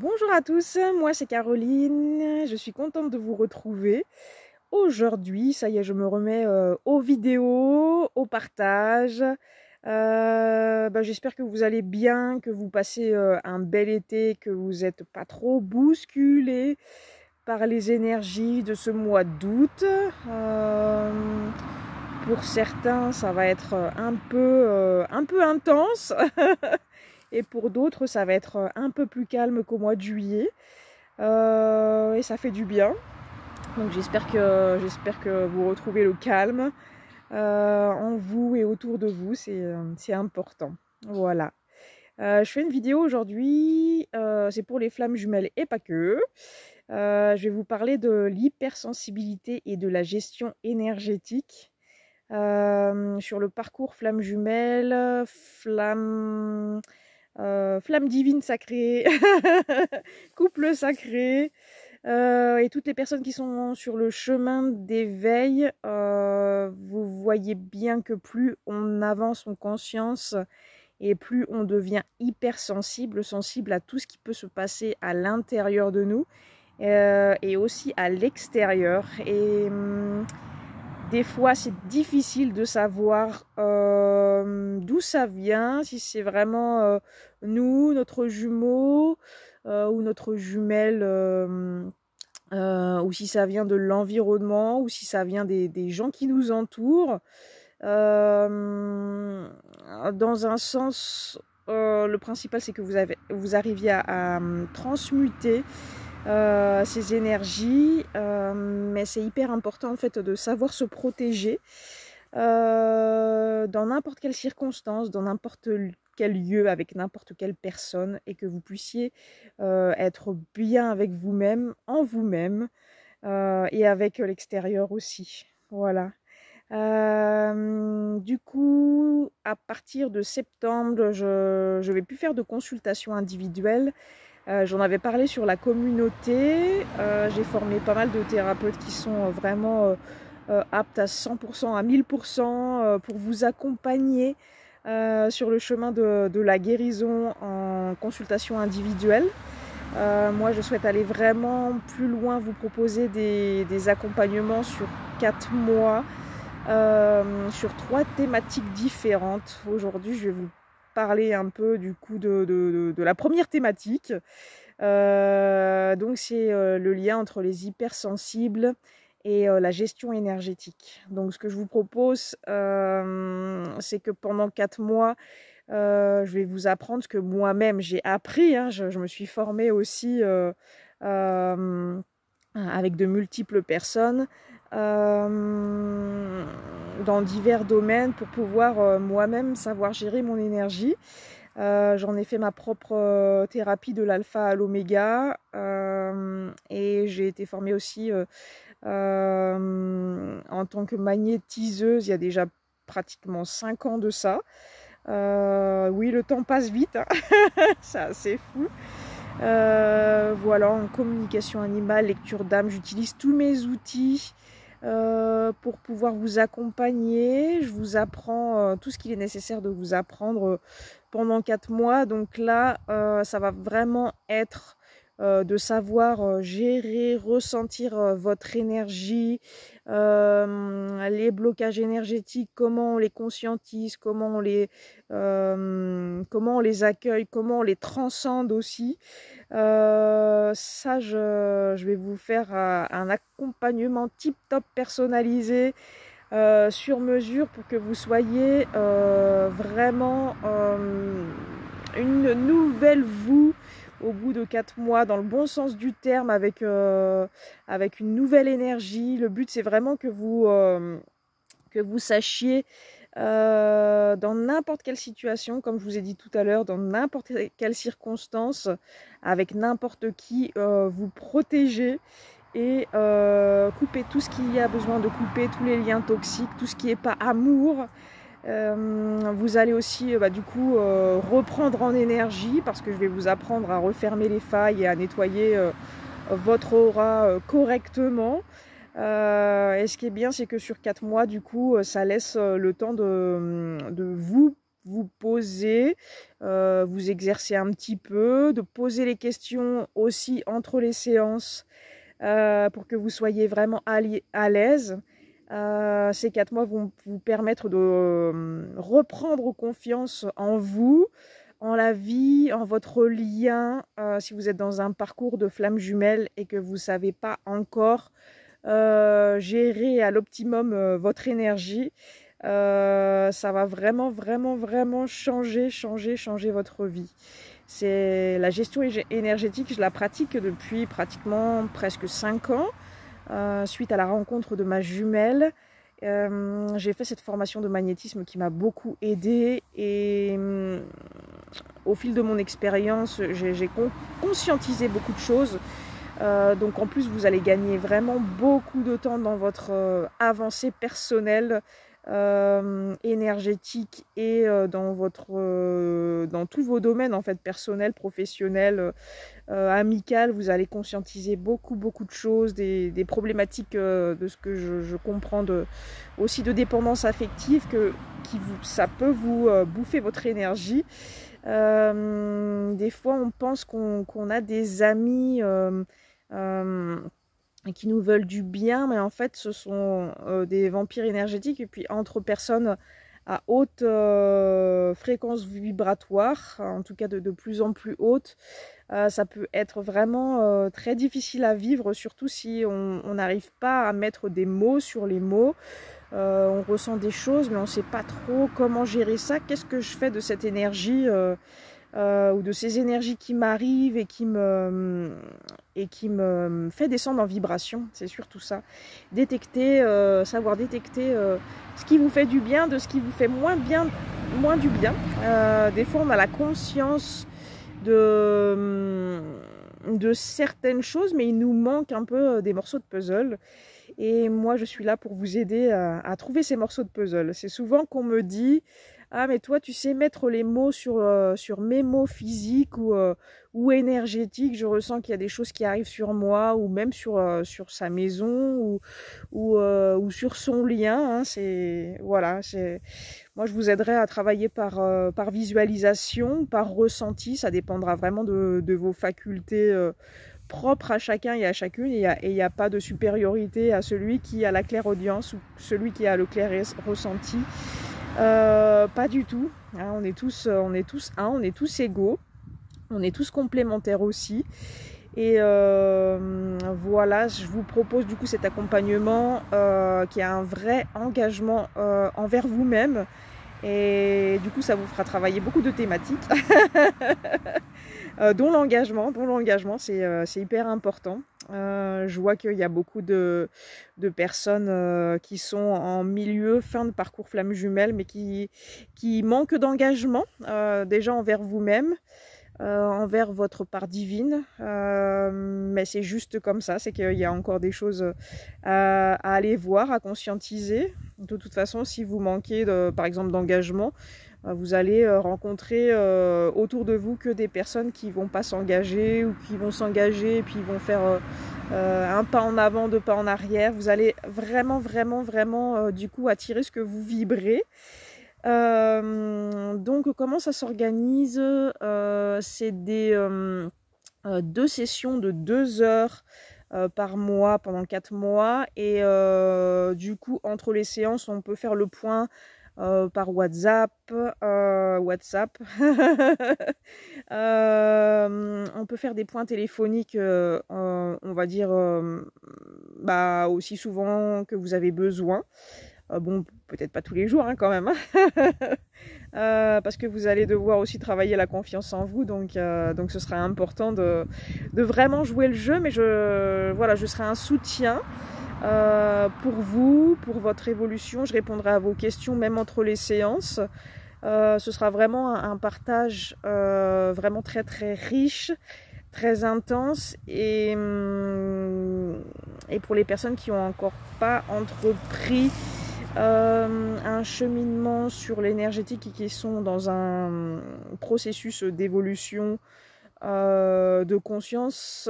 Bonjour à tous, moi c'est Caroline, je suis contente de vous retrouver. Aujourd'hui, ça y est, je me remets aux vidéos, au partage. J'espère que vous allez bien, que vous passez un bel été, que vous n'êtes pas trop bousculés par les énergies de ce mois d'août. Pour certains, ça va être un peu intense. Et pour d'autres, ça va être un peu plus calme qu'au mois de juillet. Et ça fait du bien. Donc j'espère que vous retrouvez le calme en vous et autour de vous. C'est important. Voilà. Je fais une vidéo aujourd'hui. C'est pour les flammes jumelles et pas que. Je vais vous parler de l'hypersensibilité et de la gestion énergétique. Sur le parcours flamme jumelle, flamme divine sacrée, couple sacré, et toutes les personnes qui sont sur le chemin d'éveil, vous voyez bien que plus on avance en conscience et plus on devient hypersensible, sensible à tout ce qui peut se passer à l'intérieur de nous et aussi à l'extérieur. Et des fois, c'est difficile de savoir d'où ça vient, si c'est vraiment nous, notre jumeau ou notre jumelle, ou si ça vient de l'environnement, ou si ça vient des gens qui nous entourent. Dans un sens, le principal, c'est que vous arriviez à transmuter ces énergies, mais c'est hyper important en fait de savoir se protéger dans n'importe quelle circonstance, dans n'importe quel lieu, avec n'importe quelle personne, et que vous puissiez être bien avec vous-même, en vous-même, et avec l'extérieur aussi. Voilà. Du coup, à partir de septembre, je vais plus faire de consultations individuelles. J'en avais parlé sur la communauté. J'ai formé pas mal de thérapeutes qui sont vraiment aptes à 100%, à 1000% pour vous accompagner sur le chemin de la guérison en consultation individuelle. Moi, je souhaite aller vraiment plus loin, vous proposer des accompagnements sur 4 mois, sur 3 thématiques différentes. Aujourd'hui, je vais vous parler un peu du coup de la première thématique. Donc c'est le lien entre les hypersensibles et la gestion énergétique. Donc ce que je vous propose, c'est que pendant 4 mois, je vais vous apprendre ce que moi-même j'ai appris, hein. Je me suis formée aussi avec de multiples personnes dans divers domaines pour pouvoir moi-même savoir gérer mon énergie. J'en ai fait ma propre thérapie de l'alpha à l'oméga et j'ai été formée aussi en tant que magnétiseuse il y a déjà pratiquement 5 ans de ça. Oui, le temps passe vite, hein. C'est assez fou. Voilà, en communication animale, lecture d'âme, j'utilise tous mes outils pour pouvoir vous accompagner. Je vous apprends tout ce qu'il est nécessaire de vous apprendre pendant 4 mois. Donc là, ça va vraiment être de savoir gérer, ressentir votre énergie, les blocages énergétiques, comment on les conscientise, comment on les accueille, comment on les transcende aussi. Ça, je vais vous faire un accompagnement tip-top personnalisé sur mesure pour que vous soyez vraiment une nouvelle vous au bout de 4 mois, dans le bon sens du terme, avec une nouvelle énergie. Le but, c'est vraiment que vous sachiez dans n'importe quelle situation, comme je vous ai dit tout à l'heure, dans n'importe quelle circonstance, avec n'importe qui, vous protéger et couper tout ce qu'il y a besoin de couper, tous les liens toxiques, tout ce qui n'est pas amour. Vous allez aussi du coup reprendre en énergie, parce que je vais vous apprendre à refermer les failles et à nettoyer votre aura correctement. Et ce qui est bien, c'est que sur 4 mois, du coup, ça laisse le temps de vous poser, vous exercer un petit peu, de poser les questions aussi entre les séances pour que vous soyez vraiment à l'aise. Ces 4 mois vont vous permettre de reprendre confiance en vous, en la vie, en votre lien. Si vous êtes dans un parcours de flammes jumelles et que vous ne savez pas encore gérer à l'optimum votre énergie, ça va vraiment, vraiment, vraiment changer votre vie. C'est la gestion énergétique, je la pratique depuis pratiquement presque 5 ans, suite à la rencontre de ma jumelle. J'ai fait cette formation de magnétisme qui m'a beaucoup aidée et au fil de mon expérience, j'ai conscientisé beaucoup de choses. Donc en plus, vous allez gagner vraiment beaucoup de temps dans votre avancée personnelle, énergétique et dans tous vos domaines en fait, personnels, professionnels, amicales. Vous allez conscientiser beaucoup de choses, des problématiques de ce que je comprends, aussi de dépendance affective, ça peut vous bouffer votre énergie. Des fois on pense qu'on a des amis qui nous veulent du bien, mais en fait ce sont des vampires énergétiques. Et puis entre personnes à haute fréquence vibratoire, en tout cas de plus en plus haute, ça peut être vraiment très difficile à vivre, surtout si on n'arrive pas à mettre des mots sur les mots. On ressent des choses mais on ne sait pas trop comment gérer ça. Qu'est-ce que je fais de cette énergie ou de ces énergies qui m'arrivent et qui me fait descendre en vibration? C'est surtout ça. Détecter, savoir détecter ce qui vous fait du bien de ce qui vous fait moins du bien. Des fois on a la conscience de certaines choses, mais il nous manque un peu des morceaux de puzzle. Et moi, je suis là pour vous aider à trouver ces morceaux de puzzle. C'est souvent qu'on me dit « Ah, mais toi, tu sais mettre les mots sur mes mots physiques ou énergétiques. Je ressens qu'il y a des choses qui arrivent sur moi, ou même sur sa maison, ou sur son lien. Hein. » Voilà, moi, je vous aiderai à travailler par visualisation, par ressenti. Ça dépendra vraiment de vos facultés propres à chacun et à chacune. Et il n'y a pas de supériorité à celui qui a la clairaudience ou celui qui a le clair ressenti. Pas du tout. Hein, on est tous on est tous égaux. On est tous complémentaires aussi. Et voilà, je vous propose du coup cet accompagnement qui a un vrai engagement envers vous-même. Et du coup, ça vous fera travailler beaucoup de thématiques, dont l'engagement, c'est hyper important. Je vois qu'il y a beaucoup de personnes qui sont en milieu, fin de parcours flamme jumelle, mais qui manquent d'engagement, déjà envers vous-même, envers votre part divine, mais c'est juste comme ça, c'est qu'il y a encore des choses à aller voir, à conscientiser. De toute façon, si vous manquez par exemple d'engagement, vous allez rencontrer autour de vous que des personnes qui vont pas s'engager ou qui vont s'engager et puis vont faire un pas en avant, 2 pas en arrière. Vous allez vraiment du coup attirer ce que vous vibrez. Donc comment ça s'organise? C'est des 2 sessions de 2 heures par mois pendant 4 mois, et du coup entre les séances on peut faire le point par WhatsApp. On peut faire des points téléphoniques, on va dire aussi souvent que vous avez besoin. Bon, peut-être pas tous les jours hein, quand même, parce que vous allez devoir aussi travailler la confiance en vous, donc ce sera important de vraiment jouer le jeu, mais je serai un soutien pour vous, pour votre évolution. Je répondrai à vos questions même entre les séances. Ce sera vraiment un partage vraiment très riche, très intense, et pour les personnes qui n'ont encore pas entrepris un cheminement sur l'énergétique et qui sont dans un processus d'évolution de conscience,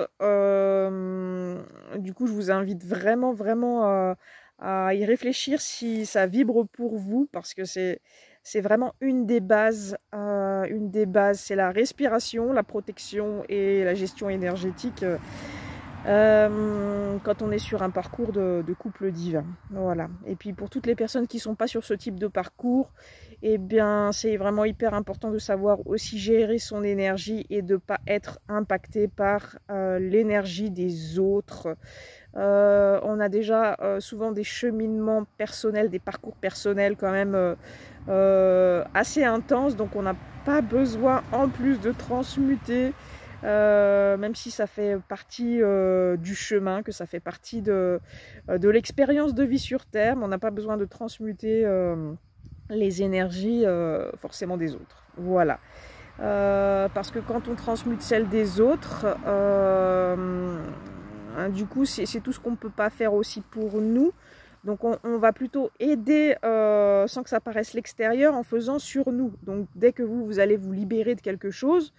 du coup je vous invite vraiment à y réfléchir si ça vibre pour vous, parce que c'est c'est vraiment une des bases. C'est la respiration, la protection et la gestion énergétique quand on est sur un parcours de couple divin. Voilà. Et puis pour toutes les personnes qui ne sont pas sur ce type de parcours, eh bien c'est vraiment hyper important de savoir aussi gérer son énergie et de ne pas être impacté par l'énergie des autres. On a déjà souvent des cheminements personnels, des parcours personnels quand même assez intenses, donc on n'a pas besoin en plus de transmuter. Même si ça fait partie du chemin, que ça fait partie de l'expérience de vie sur Terre, mais on n'a pas besoin de transmuter les énergies forcément des autres. Voilà. Parce que quand on transmute celles des autres, du coup, c'est tout ce qu'on ne peut pas faire aussi pour nous. Donc on va plutôt aider sans que ça paraisse l'extérieur en faisant sur nous. Donc dès que vous allez vous libérer de quelque chose,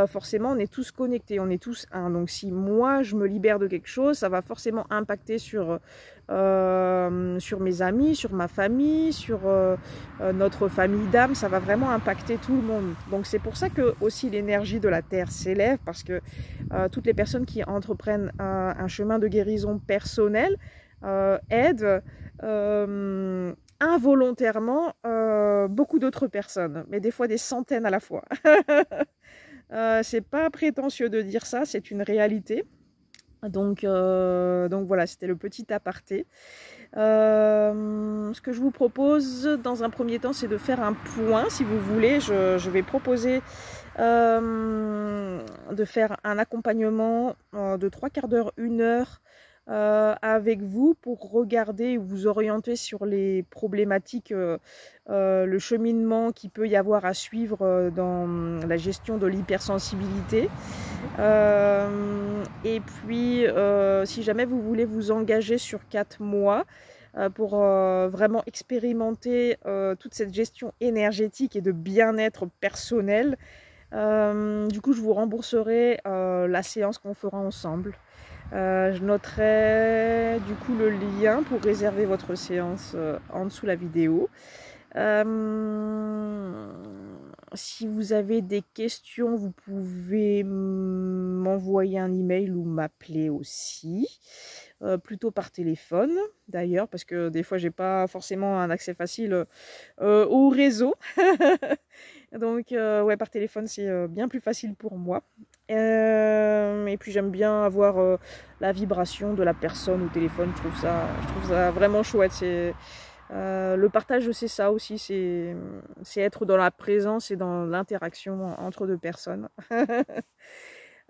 forcément on est tous connectés, on est tous un. Donc si moi je me libère de quelque chose, ça va forcément impacter sur mes amis, sur ma famille, sur notre famille d'âme, ça va vraiment impacter tout le monde. Donc c'est pour ça que aussi l'énergie de la Terre s'élève, parce que toutes les personnes qui entreprennent un chemin de guérison personnelle aident involontairement beaucoup d'autres personnes, mais des fois des centaines à la fois. C'est pas prétentieux de dire ça, c'est une réalité. Donc voilà, c'était le petit aparté. Ce que je vous propose dans un premier temps, c'est de faire un point. Si vous voulez, je vais proposer de faire un accompagnement de 3/4 d'heure, 1 heure avec vous pour regarder, vous orienter sur les problématiques, le cheminement qu'il peut y avoir à suivre dans la gestion de l'hypersensibilité. Et puis, si jamais vous voulez vous engager sur 4 mois pour vraiment expérimenter toute cette gestion énergétique et de bien-être personnel, du coup, je vous rembourserai la séance qu'on fera ensemble. Je noterai du coup le lien pour réserver votre séance en dessous la vidéo. Si vous avez des questions, vous pouvez m'envoyer un email ou m'appeler aussi, plutôt par téléphone d'ailleurs, parce que des fois j'ai pas forcément un accès facile au réseau. Donc ouais, par téléphone c'est bien plus facile pour moi. Et puis j'aime bien avoir la vibration de la personne au téléphone, je trouve ça vraiment chouette. Le partage, c'est ça aussi, c'est être dans la présence et dans l'interaction entre deux personnes.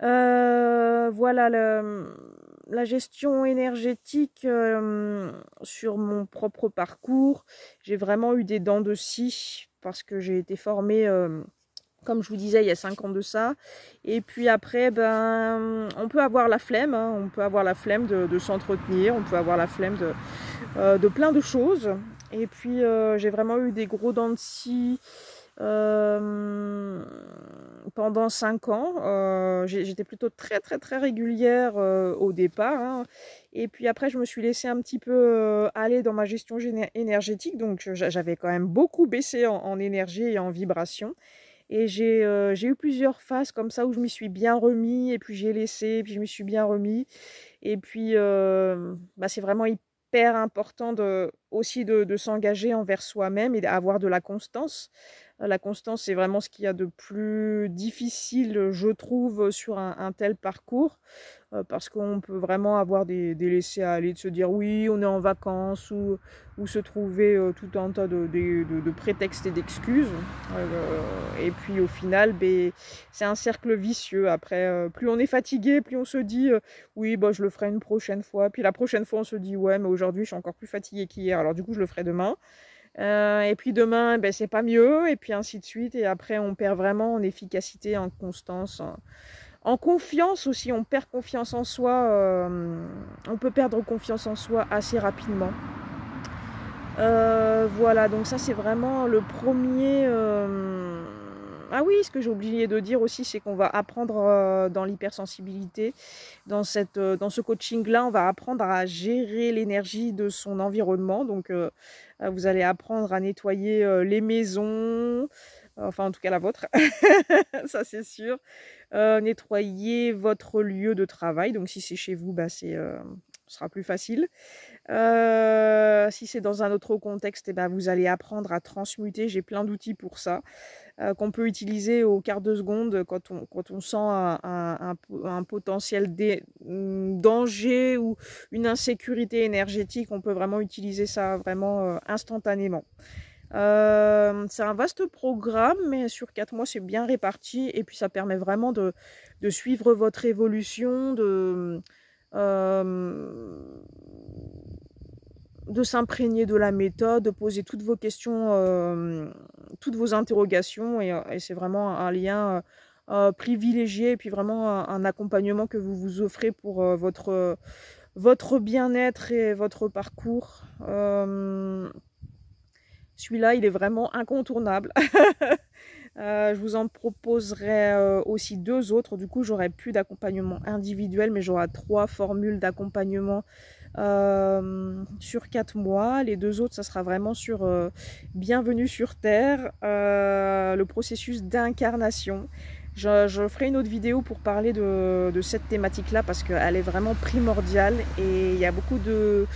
Voilà, la gestion énergétique sur mon propre parcours, j'ai vraiment eu des dents de scie parce que j'ai été formée, comme je vous disais, il y a 5 ans de ça. Et puis après, on peut avoir la flemme, hein, on peut avoir la flemme de s'entretenir, on peut avoir la flemme de plein de choses. Et puis j'ai vraiment eu des gros dents de scie pendant 5 ans. J'étais plutôt très régulière au départ, hein. Et puis après je me suis laissée un petit peu aller dans ma gestion énergétique, donc j'avais quand même beaucoup baissé en énergie et en vibration. Et j'ai eu plusieurs phases comme ça où je m'y suis bien remis, et puis j'ai laissé, et puis je me suis bien remis. Et puis c'est vraiment hyper important aussi de s'engager envers soi-même et d'avoir de la constance. La constance, c'est vraiment ce qu'il y a de plus difficile, je trouve, sur un tel parcours, parce qu'on peut vraiment avoir des laissés-aller, de se dire oui, on est en vacances, ou se trouver tout un tas de prétextes et d'excuses. Et puis au final, c'est un cercle vicieux. Après, plus on est fatigué, plus on se dit oui, je le ferai une prochaine fois. Puis la prochaine fois, on se dit ouais, mais aujourd'hui, je suis encore plus fatiguée qu'hier, alors du coup, je le ferai demain. Et puis demain, c'est pas mieux, et puis ainsi de suite. Et après, on perd vraiment en efficacité, en constance, en confiance aussi. On perd confiance en soi. On peut perdre confiance en soi assez rapidement. Voilà, donc ça c'est vraiment le premier Ah oui, ce que j'ai oublié de dire aussi, c'est qu'on va apprendre dans l'hypersensibilité, dans ce coaching-là, on va apprendre à gérer l'énergie de son environnement. Donc, vous allez apprendre à nettoyer les maisons, enfin en tout cas la vôtre, ça c'est sûr. Nettoyer votre lieu de travail. Donc si c'est chez vous, bah, ce sera plus facile. Si c'est dans un autre contexte, eh ben, vous allez apprendre à transmuter. J'ai plein d'outils pour ça, qu'on peut utiliser au quart de seconde quand on sent un potentiel danger ou une insécurité énergétique. On peut vraiment utiliser ça vraiment instantanément. C'est un vaste programme, mais sur 4 mois, c'est bien réparti. Et puis, ça permet vraiment de suivre votre évolution, de s'imprégner de la méthode, de poser toutes vos questions, toutes vos interrogations. Et c'est vraiment un lien privilégié et puis vraiment un accompagnement que vous vous offrez pour votre bien-être et votre parcours. Celui-là, il est vraiment incontournable. Je vous en proposerai aussi 2 autres. Du coup, j'aurai plus d'accompagnement individuel, mais j'aurai 3 formules d'accompagnement sur 4 mois. Les 2 autres, ça sera vraiment sur Bienvenue sur Terre, le processus d'incarnation. Je ferai une autre vidéo pour parler de cette thématique-là parce qu'elle est vraiment primordiale et il y a beaucoup de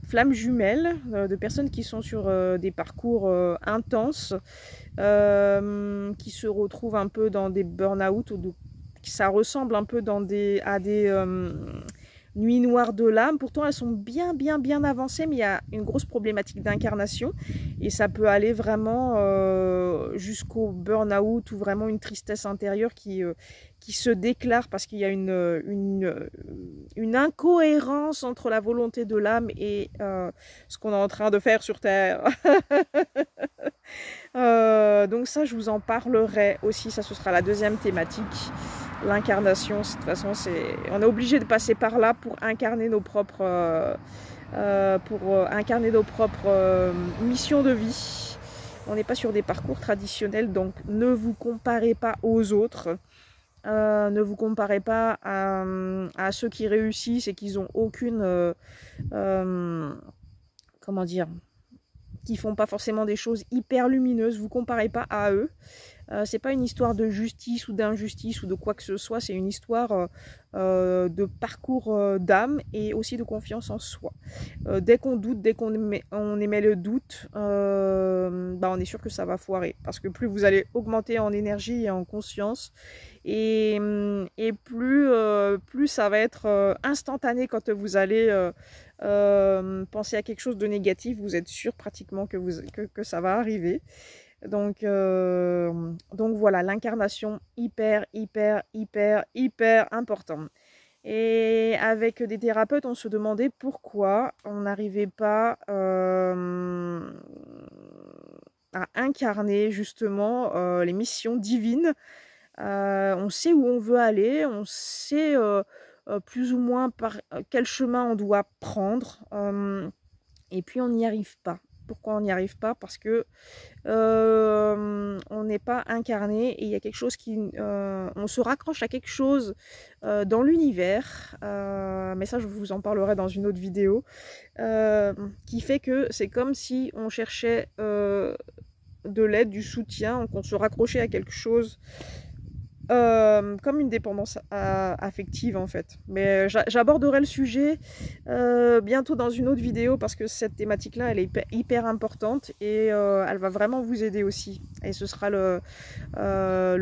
flammes jumelles, de personnes qui sont sur des parcours intenses, qui se retrouvent un peu dans des burn-out, ça ressemble un peu à des nuits noires de l'âme. Pourtant, elles sont bien avancées, mais il y a une grosse problématique d'incarnation et ça peut aller vraiment jusqu'au burn-out ou vraiment une tristesse intérieure qui se déclare parce qu'il y a une incohérence entre la volonté de l'âme et ce qu'on est en train de faire sur Terre. Donc ça, je vous en parlerai aussi. Ça, ce sera la 2e thématique. L'incarnation, de toute façon, on est obligé de passer par là pour incarner nos propres, missions de vie. On n'est pas sur des parcours traditionnels, donc ne vous comparez pas aux autres. Ne vous comparez pas à ceux qui réussissent et qui n'ont aucune, comment dire, qui font pas forcément des choses hyper lumineuses. Vous comparez pas à eux. C'est pas une histoire de justice ou d'injustice ou de quoi que ce soit, c'est une histoire de parcours d'âme et aussi de confiance en soi. Dès qu'on doute, dès qu'on émet le doute, on est sûr que ça va foirer. Parce que plus vous allez augmenter en énergie et en conscience, et plus ça va être instantané quand vous allez penser à quelque chose de négatif, vous êtes sûr pratiquement que ça va arriver. Donc voilà, l'incarnation hyper important. Et avec des thérapeutes, on se demandait pourquoi on n'arrivait pas à incarner justement les missions divines. On sait où on veut aller, on sait plus ou moins par quel chemin on doit prendre, et puis on n'y arrive pas. Pourquoi on n'y arrive pas? Parce que on n'est pas incarné et il y a quelque chose on se raccroche à quelque chose dans l'univers, mais ça je vous en parlerai dans une autre vidéo, qui fait que c'est comme si on cherchait de l'aide, du soutien, qu'on se raccrochait à quelque chose. Comme une dépendance affective en fait. Mais j'aborderai le sujet bientôt dans une autre vidéo parce que cette thématique-là, elle est hyper importante et elle va vraiment vous aider aussi. Et ce sera le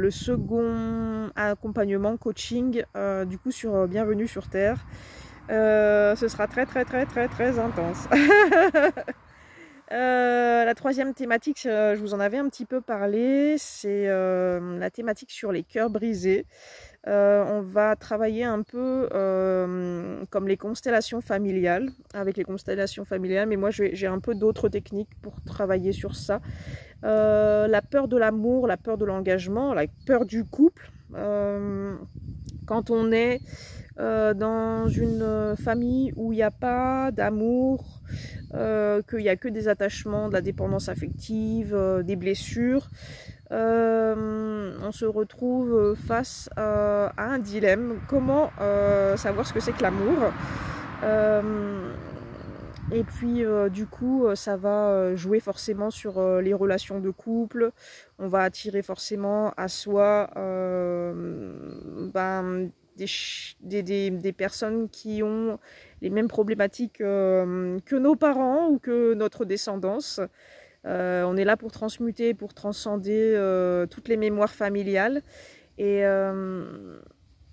second accompagnement coaching du coup sur Bienvenue sur Terre. Ce sera très intense. La 3e thématique, je vous en avais un petit peu parlé, c'est la thématique sur les cœurs brisés. On va travailler un peu comme les constellations familiales, avec les constellations familiales, mais moi j'ai un peu d'autres techniques pour travailler sur ça. La peur de l'amour, la peur de l'engagement, la peur du couple. Quand on est dans une famille où il n'y a pas d'amour, qu'il n'y a que des attachements, de la dépendance affective, des blessures. On se retrouve face à un dilemme. Comment savoir ce que c'est que l'amour? Et puis du coup ça va jouer forcément sur les relations de couple. On va attirer forcément à soi des personnes qui ont les mêmes problématiques que nos parents ou que notre descendance. On est là pour transmuter, pour transcender toutes les mémoires familiales. Et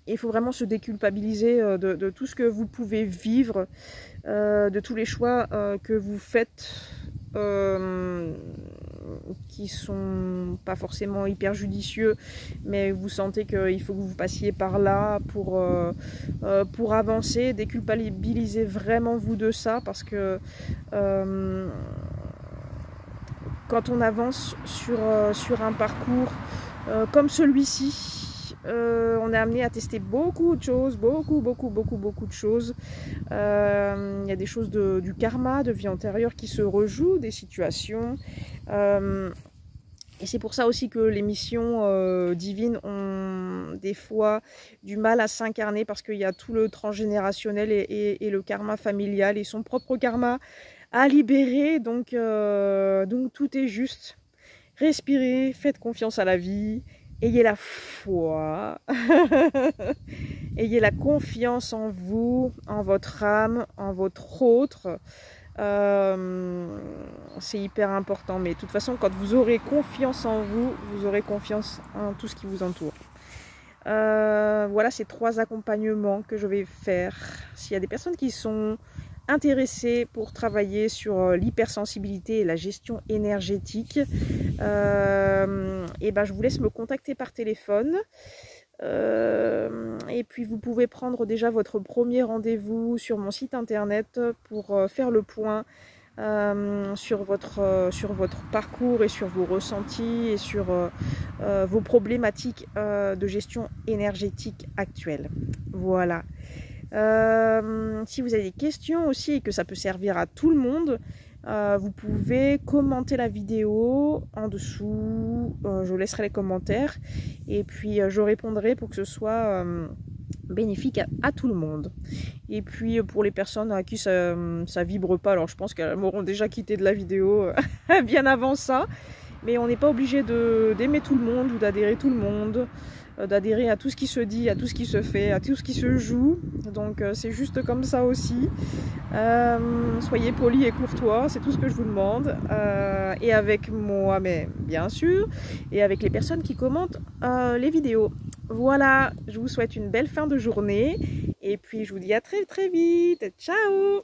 il faut vraiment se déculpabiliser de tout ce que vous pouvez vivre, de tous les choix que vous faites, qui sont pas forcément hyper judicieux, mais vous sentez qu'il faut que vous passiez par là pour avancer. Déculpabilisez vraiment vous de ça, parce que quand on avance sur un parcours comme celui-ci, on est amené à tester beaucoup de choses, beaucoup de choses. Il y a des choses du karma, de vie antérieure qui se rejouent, des situations. Et c'est pour ça aussi que les missions divines ont des fois du mal à s'incarner, parce qu'il y a tout le transgénérationnel et le karma familial et son propre karma à libérer. Donc tout est juste. Respirez, faites confiance à la vie. Ayez la foi, ayez la confiance en vous, en votre âme, en votre autre. C'est hyper important, mais de toute façon, quand vous aurez confiance en vous, vous aurez confiance en tout ce qui vous entoure. Voilà ces 3 accompagnements que je vais faire. S'il y a des personnes qui sont intéressées pour travailler sur l'hypersensibilité et la gestion énergétique, et ben je vous laisse me contacter par téléphone. Et puis vous pouvez prendre déjà votre premier rendez-vous sur mon site internet pour faire le point sur votre parcours et sur vos ressentis et sur vos problématiques de gestion énergétique actuelle. Voilà. Si vous avez des questions aussi et que ça peut servir à tout le monde, vous pouvez commenter la vidéo en dessous, je laisserai les commentaires et puis je répondrai pour que ce soit bénéfique à tout le monde. Et puis pour les personnes à qui ça vibre pas, alors je pense qu'elles m'auront déjà quitté de la vidéo bien avant ça, mais on n'est pas obligé d'aimer tout le monde ou d'adhérer tout le monde, d'adhérer à tout ce qui se dit, à tout ce qui se fait, à tout ce qui se joue. Donc c'est juste comme ça aussi. Soyez polis et courtois, c'est tout ce que je vous demande. Et avec moi, mais bien sûr, et avec les personnes qui commentent les vidéos. Voilà, je vous souhaite une belle fin de journée. Et puis je vous dis à très vite. Ciao!